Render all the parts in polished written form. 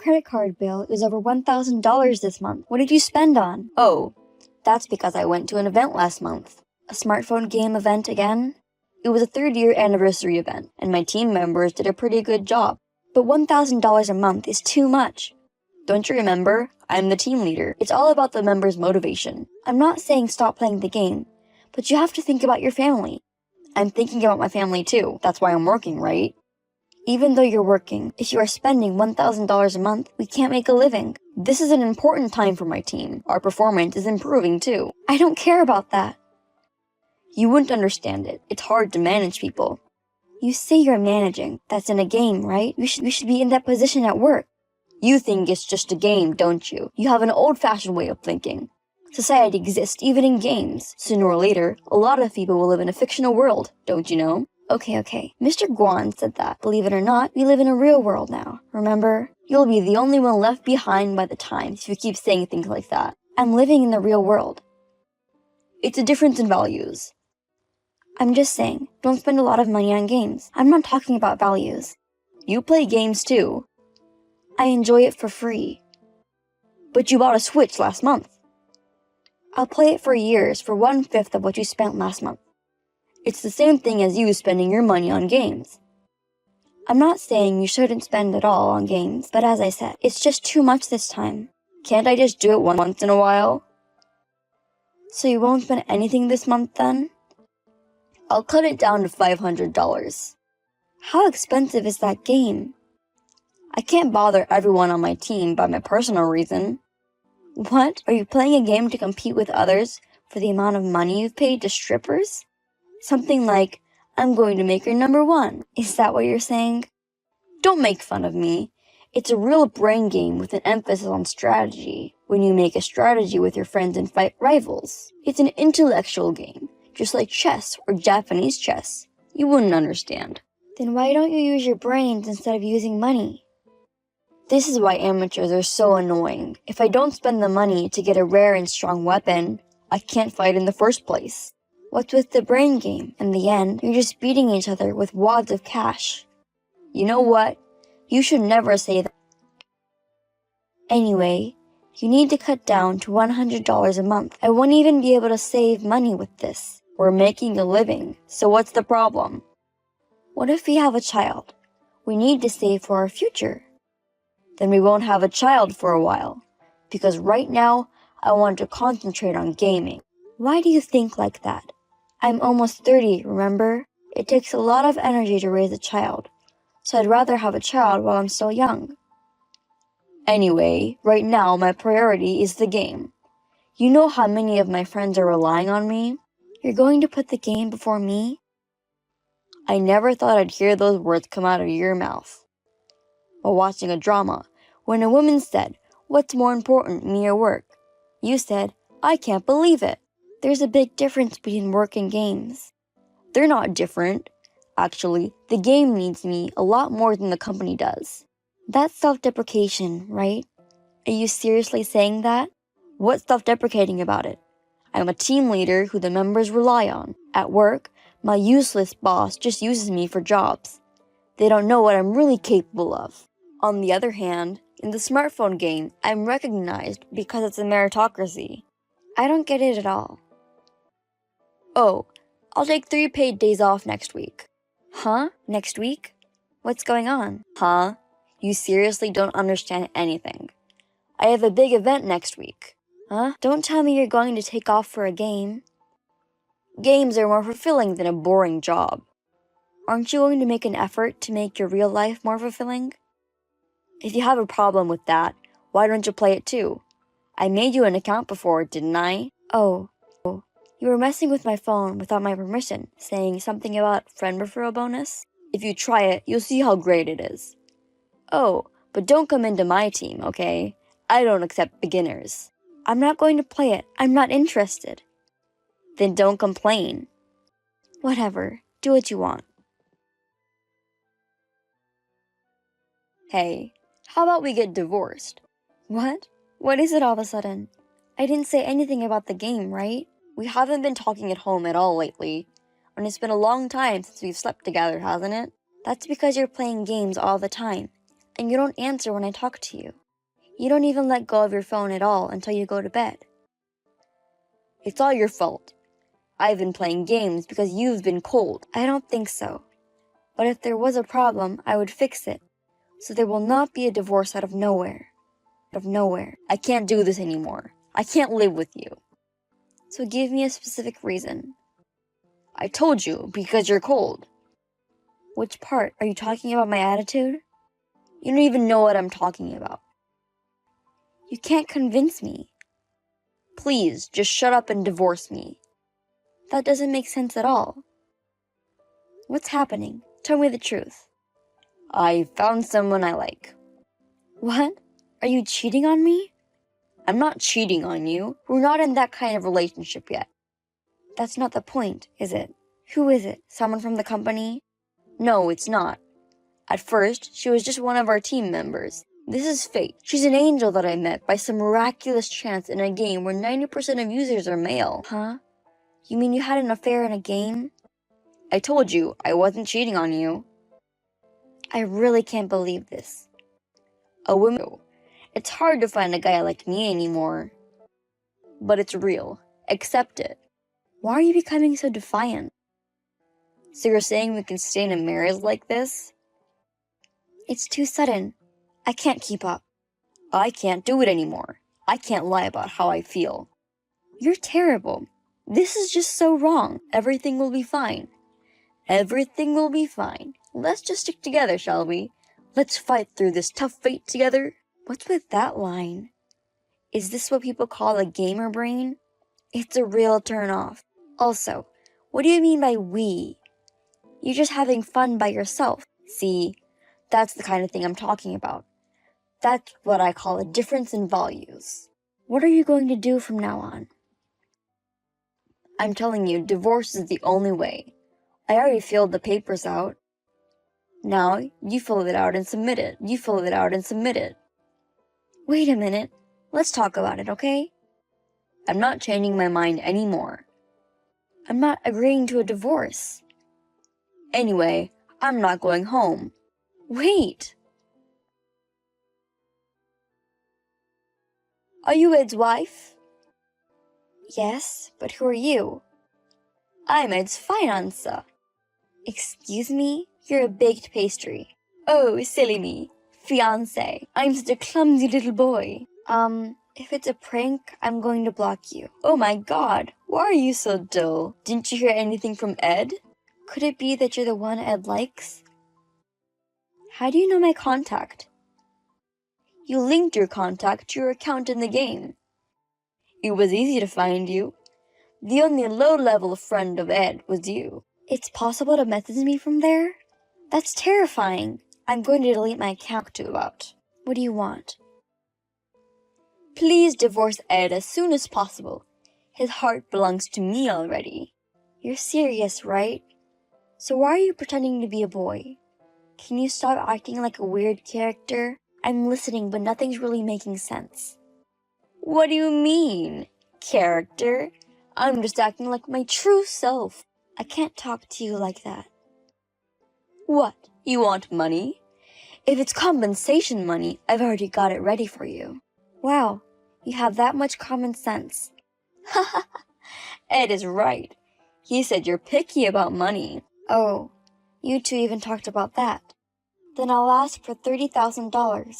credit card bill is over $1,000 this month. What did you spend on? Oh, that's because I went to an event last month. A smartphone game event again? It was a 3rd-year anniversary event, and my team members did a pretty good job. But $1,000 a month is too much. Don't you remember? I'm the team leader. It's all about the members' motivation. I'm not saying stop playing the game, but you have to think about your family. I'm thinking about my family too. That's why I'm working, right? Even though you're working, if you are spending $1,000 a month, we can't make a living. This is an important time for my team. Our performance is improving too. I don't care about that. You wouldn't understand it. It's hard to manage people. You say you're managing. That's in a game, right? We should be in that position at work. You think it's just a game, don't you? You have an old-fashioned way of thinking. Society exists even in games. Sooner or later, a lot of people will live in a fictional world, don't you know? Okay. Mr. Guan said that. Believe it or not, we live in a real world now. Remember? You'll be the only one left behind by the time if you keep saying things like that. I'm living in the real world. It's a difference in values. I'm just saying, don't spend a lot of money on games. I'm not talking about values. You play games too. I enjoy it for free. But you bought a Switch last month. I'll play it for years for 1/5 of what you spent last month. It's the same thing as you spending your money on games. I'm not saying you shouldn't spend it all on games, but as I said, it's just too much this time. Can't I just do it once in a while? So you won't spend anything this month then? I'll cut it down to $500. How expensive is that game? I can't bother everyone on my team by my personal reason. What? Are you playing a game to compete with others for the amount of money you've paid to strippers? Something like, I'm going to make her number 1. Is that what you're saying? Don't make fun of me. It's a real brain game with an emphasis on strategy. When you make a strategy with your friends and fight rivals. It's an intellectual game, just like chess or Japanese chess. You wouldn't understand. Then why don't you use your brains instead of using money? This is why amateurs are so annoying. If I don't spend the money to get a rare and strong weapon, I can't fight in the first place. What's with the brain game? In the end, you're just beating each other with wads of cash. You know what? You should never say that. Anyway, you need to cut down to $100 a month. I won't even be able to save money with this. We're making a living, so what's the problem? What if we have a child? We need to save for our future. Then we won't have a child for a while, because right now, I want to concentrate on gaming. Why do you think like that? I'm almost 30, remember? It takes a lot of energy to raise a child, so I'd rather have a child while I'm still young. Anyway, right now my priority is the game. You know how many of my friends are relying on me? You're going to put the game before me? I never thought I'd hear those words come out of your mouth. While watching a drama, when a woman said, "What's more important, me or work?" You said, "I can't believe it." There's a big difference between work and games. They're not different. Actually, the game needs me a lot more than the company does. That's self-deprecation, right? Are you seriously saying that? What's self-deprecating about it? I'm a team leader who the members rely on. At work, my useless boss just uses me for jobs. They don't know what I'm really capable of. On the other hand, in the smartphone game, I'm recognized because it's a meritocracy. I don't get it at all. Oh, I'll take 3 paid days off next week. Huh? Next week? What's going on? Huh? You seriously don't understand anything. I have a big event next week. Huh? Don't tell me you're going to take off for a game. Games are more fulfilling than a boring job. Aren't you going to make an effort to make your real life more fulfilling? If you have a problem with that, why don't you play it too? I made you an account before, didn't I? Oh, you were messing with my phone without my permission, saying something about friend referral bonus? If you try it, you'll see how great it is. Oh, but don't come into my team, okay? I don't accept beginners. I'm not going to play it. I'm not interested. Then don't complain. Whatever. Do what you want. Hey, how about we get divorced? What? What is it all of a sudden? I didn't say anything about the game, right? We haven't been talking at home at all lately, and it's been a long time since we've slept together, hasn't it? That's because you're playing games all the time, and you don't answer when I talk to you. You don't even let go of your phone at all until you go to bed. It's all your fault. I've been playing games because you've been cold. I don't think so. But if there was a problem, I would fix it. So there will not be a divorce out of nowhere. I can't do this anymore. I can't live with you. So give me a specific reason. I told you, because you're cold. Which part? Are you talking about my attitude? You don't even know what I'm talking about. You can't convince me. Please, just shut up and divorce me. That doesn't make sense at all. What's happening? Tell me the truth. I found someone I like. What? Are you cheating on me? I'm not cheating on you. We're not in that kind of relationship yet. That's not the point, is it? Who is it? Someone from the company? No, it's not. At first, she was just one of our team members. This is fate. She's an angel that I met by some miraculous chance in a game where 90% of users are male. Huh? You mean you had an affair in a game? I told you, I wasn't cheating on you. I really can't believe this. A woman. It's hard to find a guy like me anymore. But it's real. Accept it. Why are you becoming so defiant? So you're saying we can stay in a marriage like this? It's too sudden. I can't keep up. I can't do it anymore. I can't lie about how I feel. You're terrible. This is just so wrong. Everything will be fine. Everything will be fine. Let's just stick together, shall we? Let's fight through this tough fate together. What's with that line? Is this what people call a gamer brain? It's a real turn-off. Also, what do you mean by we? You're just having fun by yourself. See, that's the kind of thing I'm talking about. That's what I call a difference in values. What are you going to do from now on? I'm telling you, divorce is the only way. I already filled the papers out. Now, you fill it out and submit it. Wait a minute. Let's talk about it, okay? I'm not changing my mind anymore. I'm not agreeing to a divorce. Anyway, I'm not going home. Wait! Are you Ed's wife? Yes, but who are you? I'm Ed's fiancé. Excuse me? You're a baked pastry. Oh, silly me. Fiancé. I'm such a clumsy little boy. If it's a prank, I'm going to block you. Oh my god, why are you so dull? Didn't you hear anything from Ed? Could it be that you're the one Ed likes? How do you know my contact? You linked your contact to your account in the game. It was easy to find you. The only low-level friend of Ed was you. It's possible to message me from there? That's terrifying. I'm going to delete my account too about. What do you want? Please divorce Ed as soon as possible. His heart belongs to me already. You're serious, right? So why are you pretending to be a boy? Can you stop acting like a weird character? I'm listening, but nothing's really making sense. What do you mean, character? I'm just acting like my true self. I can't talk to you like that. What? You want money? If it's compensation money, I've already got it ready for you. Wow, you have that much common sense. Haha, Ed is right. He said you're picky about money. Oh, you two even talked about that. Then I'll ask for $30,000.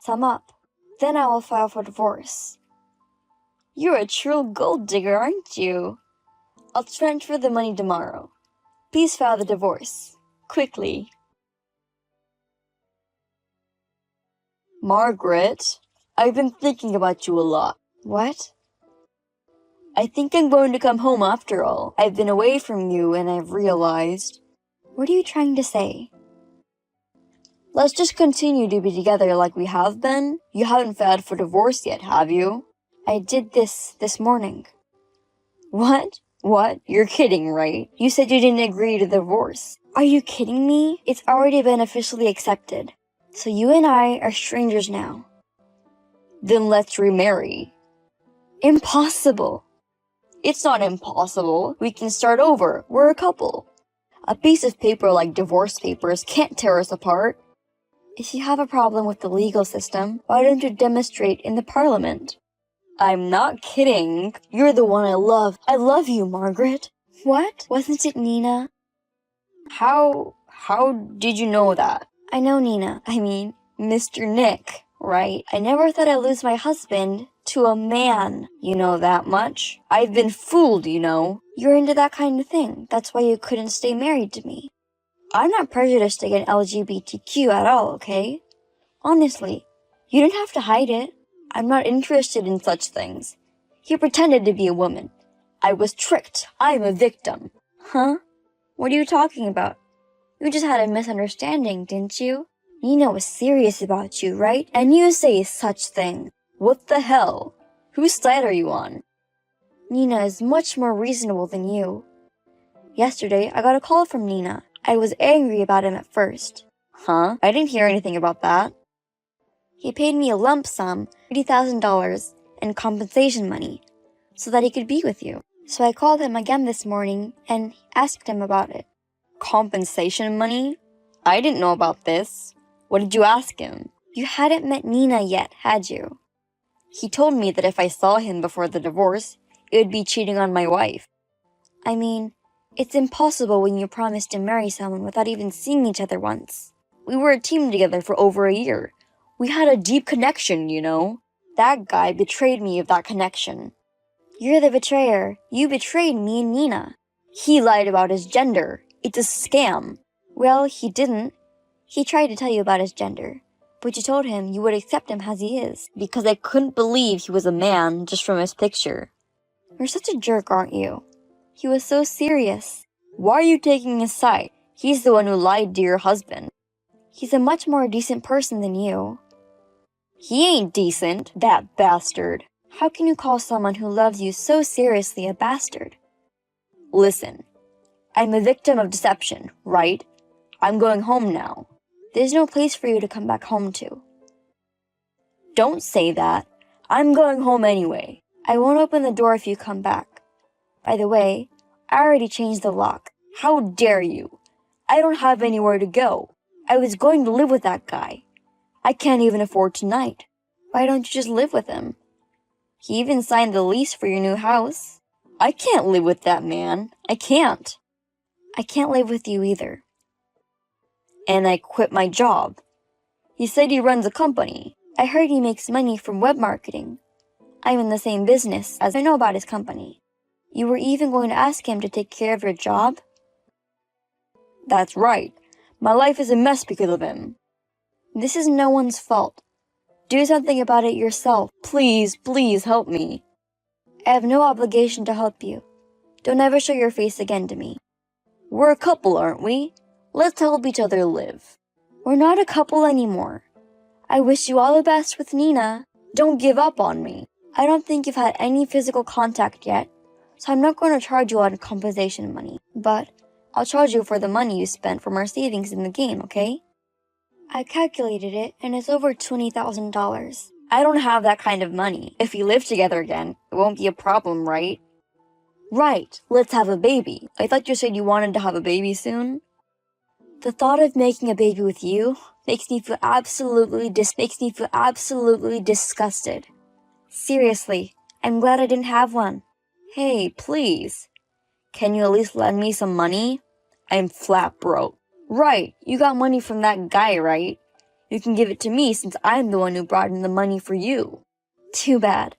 Sum up. Then I will file for divorce. You're a true gold digger, aren't you? I'll transfer the money tomorrow. Please file the divorce. Quickly. Margaret, I've been thinking about you a lot. What? I think I'm going to come home after all. I've been away from you and I've realized. What are you trying to say? Let's just continue to be together like we have been. You haven't filed for divorce yet, have you? I did this morning. What? What? You're kidding, right? You said you didn't agree to the divorce. Are you kidding me? It's already been officially accepted. So you and I are strangers now. Then let's remarry. Impossible. It's not impossible. We can start over. We're a couple. A piece of paper like divorce papers can't tear us apart. If you have a problem with the legal system, why don't you demonstrate in the parliament? I'm not kidding. You're the one I love. I love you, Margaret. What? Wasn't it Nina? How did you know that? I know Nina. I mean, Mr. Nick, right? I never thought I'd lose my husband to a man. You know that much? I've been fooled, you know. You're into that kind of thing. That's why you couldn't stay married to me. I'm not prejudiced against LGBTQ at all, okay? Honestly, you don't have to hide it. I'm not interested in such things. He pretended to be a woman. I was tricked. I'm a victim. Huh? What are you talking about? You just had a misunderstanding, didn't you? Nina was serious about you, right? And you say such things. What the hell? Whose side are you on? Nina is much more reasonable than you. Yesterday, I got a call from Nina. I was angry about him at first. Huh? I didn't hear anything about that. He paid me a lump sum, $30,000, in compensation money, so that he could be with you. So I called him again this morning and asked him about it. Compensation money? I didn't know about this. What did you ask him? You hadn't met Nina yet, had you? He told me that if I saw him before the divorce, it would be cheating on my wife. I mean, it's impossible when you promise to marry someone without even seeing each other once. We were a team together for over a year. We had a deep connection, you know. That guy betrayed me of that connection. You're the betrayer. You betrayed me and Nina. He lied about his gender. It's a scam. Well, he didn't. He tried to tell you about his gender, but you told him you would accept him as he is, because I couldn't believe he was a man just from his picture. You're such a jerk, aren't you? He was so serious. Why are you taking his side? He's the one who lied to your husband. He's a much more decent person than you. He ain't decent, that bastard. How can you call someone who loves you so seriously a bastard? Listen, I'm a victim of deception, right? I'm going home now. There's no place for you to come back home to. Don't say that. I'm going home anyway. I won't open the door if you come back. By the way, I already changed the lock. How dare you? I don't have anywhere to go. I was going to live with that guy. I can't even afford tonight. Why don't you just live with him? He even signed the lease for your new house. I can't live with that man. I can't. I can't live with you either. And I quit my job. He said he runs a company. I heard he makes money from web marketing. I'm in the same business as I know about his company. You were even going to ask him to take care of your job? That's right. My life is a mess because of him. This is no one's fault. Do something about it yourself. Please, please help me. I have no obligation to help you. Don't ever show your face again to me. We're a couple, aren't we? Let's help each other live. We're not a couple anymore. I wish you all the best with Nina. Don't give up on me. I don't think you've had any physical contact yet, so I'm not going to charge you on compensation money. But I'll charge you for the money you spent from our savings in the game, okay? I calculated it, and it's over $20,000. I don't have that kind of money. If we live together again, it won't be a problem, right? Right, let's have a baby. I thought you said you wanted to have a baby soon. The thought of making a baby with you makes me feel absolutely disgusted. Seriously, I'm glad I didn't have one. Hey, please. Can you at least lend me some money? I'm flat broke. Right, you got money from that guy, right? You can give it to me since I'm the one who brought in the money for you. Too bad.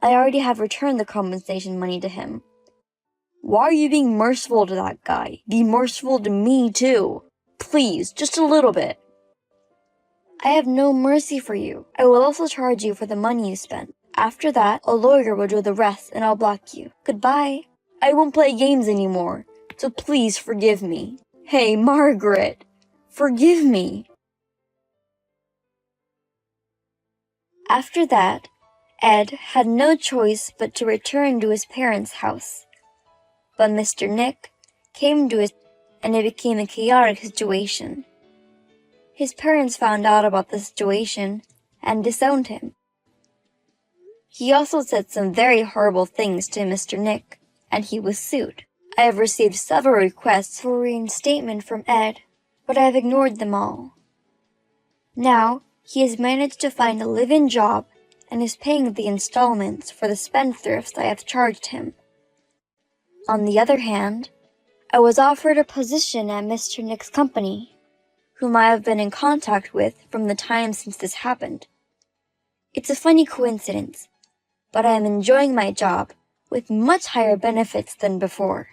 I already have returned the compensation money to him. Why are you being merciful to that guy? Be merciful to me too. Please, just a little bit. I have no mercy for you. I will also charge you for the money you spent. After that, a lawyer will do the rest and I'll block you. Goodbye. I won't play games anymore, so please forgive me. Hey, Margaret, forgive me. After that, Ed had no choice but to return to his parents' house. But Mr. Nick came to his and it became a chaotic situation. His parents found out about the situation and disowned him. He also said some very horrible things to Mr. Nick, and he was sued. I have received several requests for reinstatement from Ed, but I have ignored them all. Now, he has managed to find a live-in job and is paying the installments for the spendthrifts I have charged him. On the other hand, I was offered a position at Mr. Nick's company, whom I have been in contact with from the time since this happened. It's a funny coincidence, but I am enjoying my job with much higher benefits than before.